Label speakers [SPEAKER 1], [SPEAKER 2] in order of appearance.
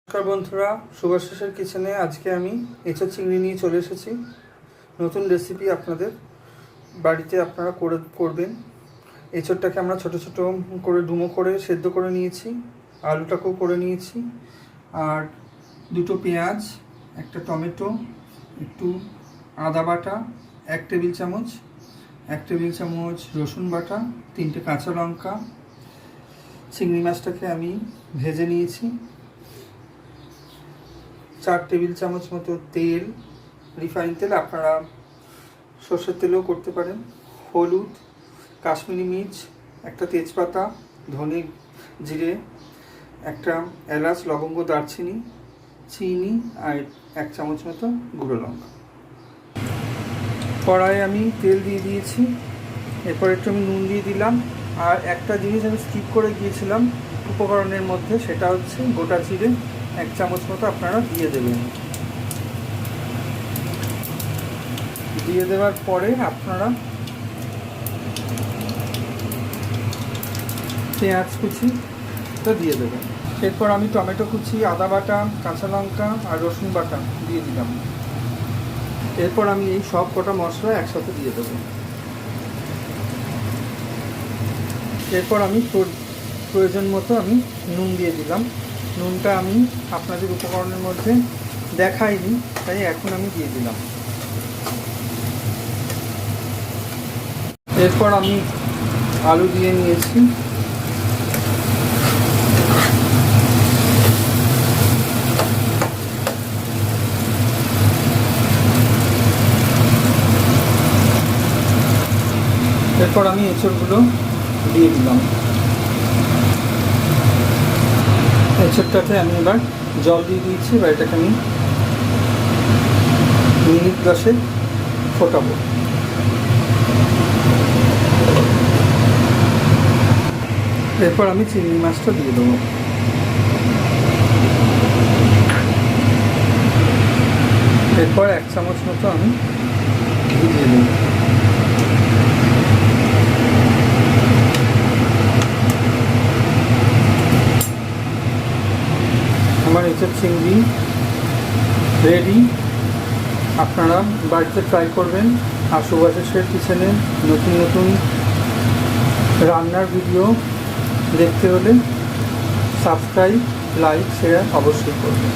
[SPEAKER 1] নমস্কার বন্ধুরা, শুভাশিসের কিচেনে আজকে আমি এঁচোড় চিংড়ি নিয়ে চলে এসেছি। নতুন রেসিপি আপনাদের বাড়িতে আপনারা করবেন। এঁচোড়টাকে আমরা ছোট ছোট করে ডুমো করে সেদ্ধ করে নিয়েছি, আলুটাকেও করে নিয়েছি, আর দুটো পেঁয়াজ, একটা টমেটো, একটু আদা বাটা, 1 টেবিল চামচ রসুন বাটা, 3টে কাঁচা লঙ্কা। চিংড়ি মাছটাকে আমি ভেজে নিয়েছি। 4 টেবিল চামচ মতো তেল, রিফাইন তেল, আপনারা সর্ষের তেলেও করতে পারেন। হলুদ, কাশ্মীরি মির্চ, একটা তেজপাতা, ধনে জিরে, একটা এলাচ, লবঙ্গ, দারচিনি, চিনি আর 1 চামচ মতো গুঁড়ো লঙ্কা। কড়াইয়ে আমি তেল দিয়ে দিয়েছি। এরপর একটু আমি নুন দিয়ে দিলাম। আর একটা জিনিস আমি স্কিপ করে গিয়েছিলাম উপকরণের মধ্যে, সেটা হচ্ছে গোটা জিরে 1 চামচ মতো আপনারা দিয়ে দেবেন। দিয়ে দেওয়ার পরে আপনারা পেঁয়াজ কুচিটা দিয়ে দেবেন। এরপর আমি টমেটো কুচি, আদা বাটা, কাঁচা লঙ্কা আর রসুন বাটা দিয়ে দিলাম। এরপর আমি এই সব কটা মশলা একসাথে দিয়ে দেবো। এরপর আমি প্রয়োজন মতো আমি নুন দিয়ে দিলাম। নুনটা আমি আপনাদের উপকরণের মধ্যে দেখাইনি, তাই এখন আমি দিয়ে দিলাম। এরপর আমি আলু দিয়ে নিয়েছি। এরপর আমি এঁচোড়গুলো দিয়ে দিলাম। এঁচোড়টাতে আমি এবার জল দিয়ে দিয়েছি। এবার এটাকে আমি মিনিট 10 ফোটাবো। এরপর আমি চিংড়ি মাছটা দিয়ে দেবো। এরপর 1 চামচ মতো আমি ঘি দিয়ে দেবো। আমার এঁচোড় চিংড়ি রেডি। আপনারা বাড়িতে ট্রাই করবেন। আর শুভাশিসের কিচেনে নতুন নতুন রান্নার ভিডিও দেখতে হলে সাবস্ক্রাইব, লাইক, শেয়ার অবশ্যই করবেন।